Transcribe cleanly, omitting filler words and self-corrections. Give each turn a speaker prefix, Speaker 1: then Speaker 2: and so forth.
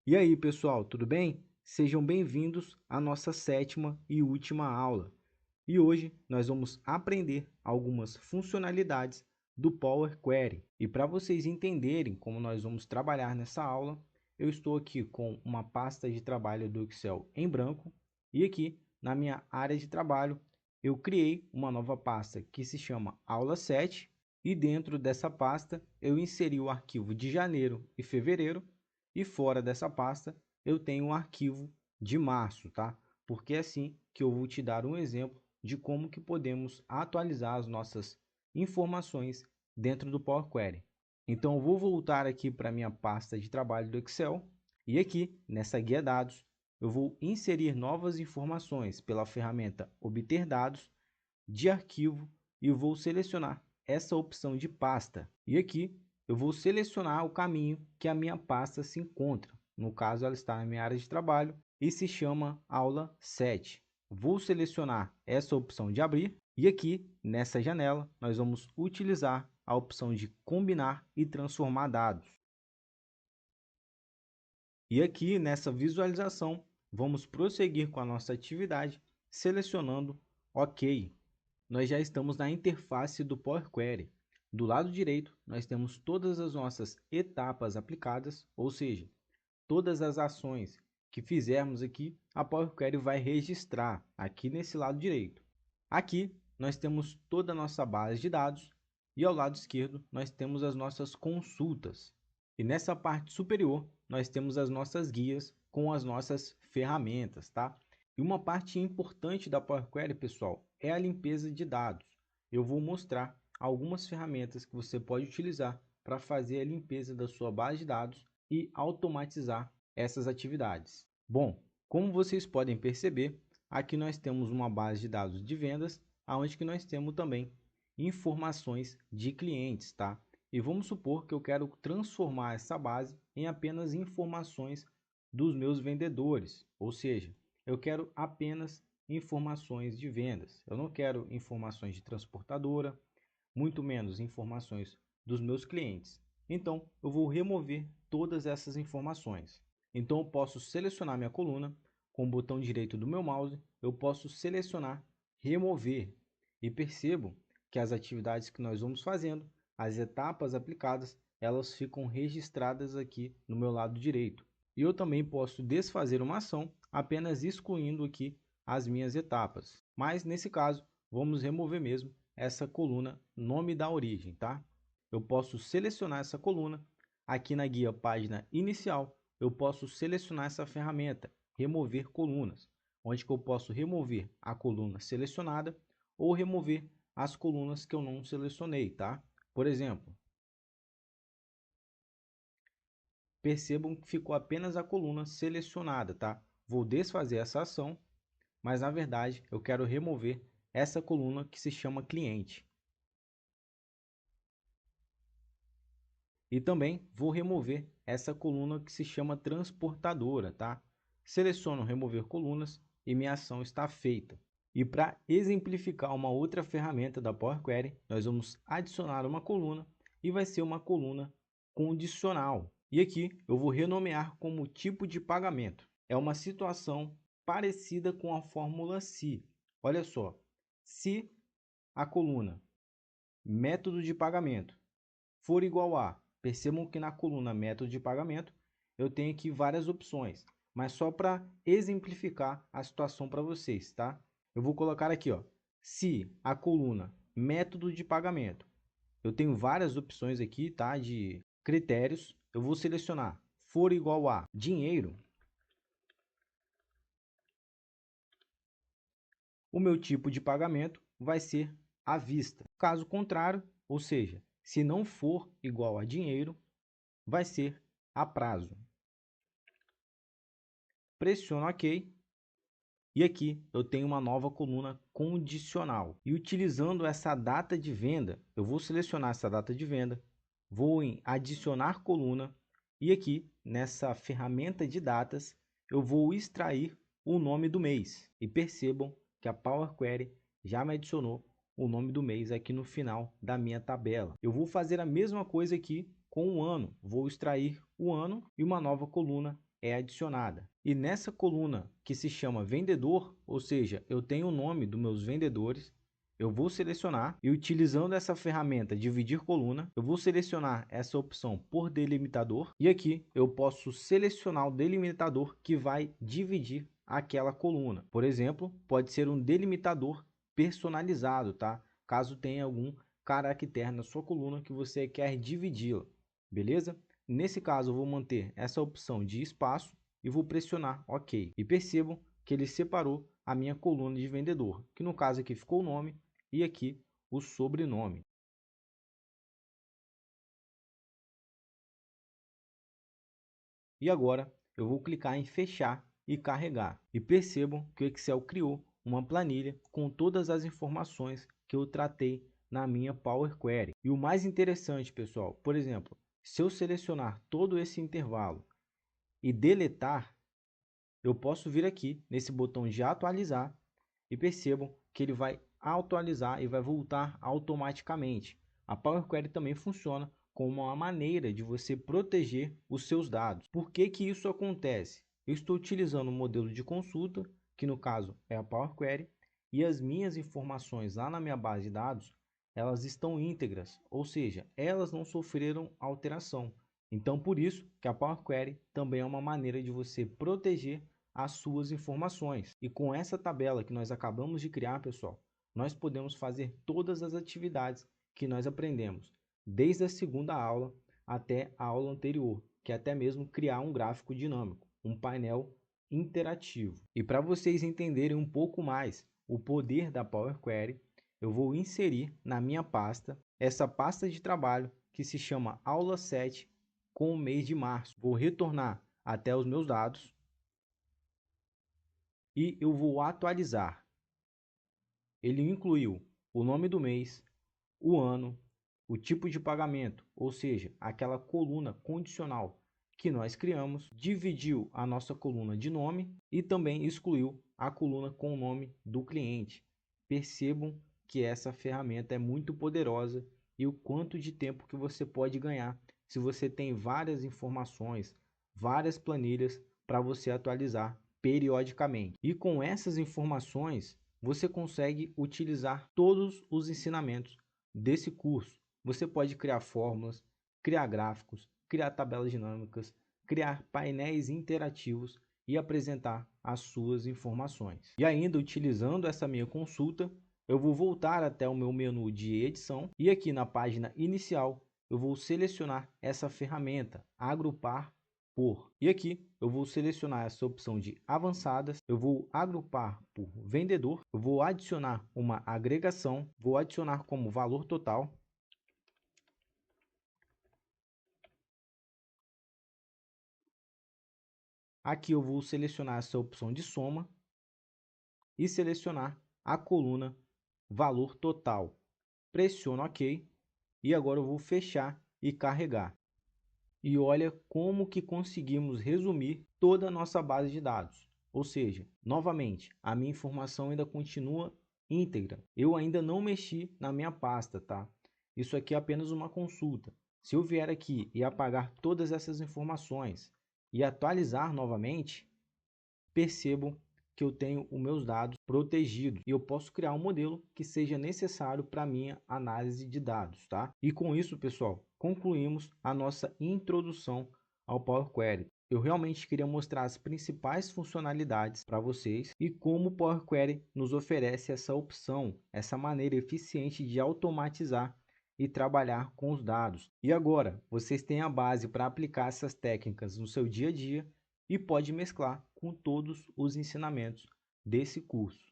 Speaker 1: E aí, pessoal, tudo bem? Sejam bem-vindos à nossa sétima e última aula. E hoje nós vamos aprender algumas funcionalidades do Power Query. E para vocês entenderem como nós vamos trabalhar nessa aula, eu estou aqui com uma pasta de trabalho do Excel em branco e aqui na minha área de trabalho eu criei uma nova pasta que se chama Aula 7 e dentro dessa pasta eu inseri o arquivo de janeiro e fevereiro e fora dessa pasta eu tenho um arquivo de março, tá? Porque é assim que eu vou te dar um exemplo de como que podemos atualizar as nossas informações dentro do Power Query. Então eu vou voltar aqui para a minha pasta de trabalho do Excel e aqui nessa guia dados eu vou inserir novas informações pela ferramenta obter dados de arquivo e vou selecionar essa opção de pasta. E aqui eu vou selecionar o caminho que a minha pasta se encontra. No caso, ela está na minha área de trabalho e se chama aula 7. Vou selecionar essa opção de abrir e aqui nessa janela nós vamos utilizar a opção de combinar e transformar dados. E aqui nessa visualização vamos prosseguir com a nossa atividade selecionando OK. Nós já estamos na interface do Power Query. Do lado direito, nós temos todas as nossas etapas aplicadas, ou seja, todas as ações que fizermos aqui, a Power Query vai registrar aqui nesse lado direito. Aqui, nós temos toda a nossa base de dados e ao lado esquerdo, nós temos as nossas consultas. E nessa parte superior, nós temos as nossas guias com as nossas ferramentas, tá? E uma parte importante da Power Query, pessoal, é a limpeza de dados. Eu vou mostrar algumas ferramentas que você pode utilizar para fazer a limpeza da sua base de dados e automatizar essas atividades. Bom, como vocês podem perceber, aqui nós temos uma base de dados de vendas, onde que nós temos também informações de clientes, tá? E vamos supor que eu quero transformar essa base em apenas informações dos meus vendedores, ou seja, eu quero apenas informações de vendas. Eu não quero informações de transportadora, muito menos informações dos meus clientes. Então, eu vou remover todas essas informações. Então, eu posso selecionar minha coluna com o botão direito do meu mouse, eu posso selecionar remover e percebo que as atividades que nós vamos fazendo, as etapas aplicadas, elas ficam registradas aqui no meu lado direito. E eu também posso desfazer uma ação apenas excluindo aqui as minhas etapas. Mas nesse caso, vamos remover mesmo essa coluna nome da origem, tá? Eu posso selecionar essa coluna aqui na guia página inicial. Eu posso selecionar essa ferramenta, remover colunas, onde que eu posso remover a coluna selecionada ou remover as colunas que eu não selecionei, tá? Por exemplo, percebam que ficou apenas a coluna selecionada, tá? Vou desfazer essa ação, mas na verdade eu quero remover essa coluna que se chama cliente. E também vou remover essa coluna que se chama transportadora, tá? Seleciono remover colunas e minha ação está feita. E para exemplificar uma outra ferramenta da Power Query, nós vamos adicionar uma coluna e vai ser uma coluna condicional. E aqui eu vou renomear como tipo de pagamento. É uma situação parecida com a fórmula SE. Olha só, se a coluna método de pagamento for igual a, percebam que na coluna método de pagamento eu tenho aqui várias opções, mas só para exemplificar a situação para vocês, tá? Eu vou colocar aqui, ó, se a coluna método de pagamento, eu tenho várias opções aqui, tá, de critérios. Eu vou selecionar for igual a dinheiro. O meu tipo de pagamento vai ser à vista. Caso contrário, ou seja, se não for igual a dinheiro, vai ser a prazo. Pressiono OK. E aqui eu tenho uma nova coluna condicional. E utilizando essa data de venda, eu vou selecionar essa data de venda, vou em adicionar coluna e aqui nessa ferramenta de datas eu vou extrair o nome do mês. E percebam que a Power Query já me adicionou o nome do mês aqui no final da minha tabela. Eu vou fazer a mesma coisa aqui com o ano. Vou extrair o ano e uma nova coluna é adicionada. E nessa coluna que se chama vendedor, ou seja, eu tenho o nome dos meus vendedores, eu vou selecionar e utilizando essa ferramenta dividir coluna, eu vou selecionar essa opção por delimitador e aqui eu posso selecionar o delimitador que vai dividir aquela coluna. Por exemplo, pode ser um delimitador personalizado, tá? Caso tenha algum caractere na sua coluna que você quer dividi-la, beleza? Nesse caso eu vou manter essa opção de espaço e vou pressionar OK. E percebam que ele separou a minha coluna de vendedor, que no caso aqui ficou o nome e aqui o sobrenome. E agora eu vou clicar em fechar e carregar. E percebam que o Excel criou uma planilha com todas as informações que eu tratei na minha Power Query. E o mais interessante, pessoal, por exemplo, se eu selecionar todo esse intervalo e deletar, eu posso vir aqui nesse botão de atualizar e percebam que ele vai atualizar e vai voltar automaticamente. A Power Query também funciona como uma maneira de você proteger os seus dados. Por que que isso acontece? Eu estou utilizando o modelo de consulta, que no caso é a Power Query, e as minhas informações lá na minha base de dados, elas estão íntegras, ou seja, elas não sofreram alteração. Então, por isso que a Power Query também é uma maneira de você proteger as suas informações. E com essa tabela que nós acabamos de criar, pessoal, nós podemos fazer todas as atividades que nós aprendemos, desde a segunda aula até a aula anterior, que é até mesmo criar um gráfico dinâmico, um painel interativo. E para vocês entenderem um pouco mais o poder da Power Query, eu vou inserir na minha pasta essa pasta de trabalho que se chama aula 7 com o mês de março. Vou retornar até os meus dados e eu vou atualizar. Ele incluiu o nome do mês, o ano, o tipo de pagamento, ou seja, aquela coluna condicional que nós criamos, dividiu a nossa coluna de nome e também excluiu a coluna com o nome do cliente. Percebam que essa ferramenta é muito poderosa e o quanto de tempo que você pode ganhar se você tem várias informações, várias planilhas para você atualizar periodicamente. E com essas informações, você consegue utilizar todos os ensinamentos desse curso. Você pode criar fórmulas, criar gráficos, criar tabelas dinâmicas, criar painéis interativos e apresentar as suas informações. E ainda utilizando essa minha consulta, eu vou voltar até o meu menu de edição e aqui na página inicial eu vou selecionar essa ferramenta, agrupar por. E aqui eu vou selecionar essa opção de avançadas, eu vou agrupar por vendedor, eu vou adicionar uma agregação, vou adicionar como valor total. Aqui eu vou selecionar essa opção de soma e selecionar a coluna valor total. Pressiono OK e agora eu vou fechar e carregar. E olha como que conseguimos resumir toda a nossa base de dados. Ou seja, novamente, a minha informação ainda continua íntegra. Eu ainda não mexi na minha pasta, tá? Isso aqui é apenas uma consulta. Se eu vier aqui e apagar todas essas informações e atualizar novamente, percebam que eu tenho os meus dados protegidos e eu posso criar um modelo que seja necessário para minha análise de dados, tá? E com isso, pessoal, concluímos a nossa introdução ao Power Query. Eu realmente queria mostrar as principais funcionalidades para vocês e como o Power Query nos oferece essa opção, essa maneira eficiente de automatizar e trabalhar com os dados. E agora, vocês têm a base para aplicar essas técnicas no seu dia a dia e pode mesclar com todos os ensinamentos desse curso.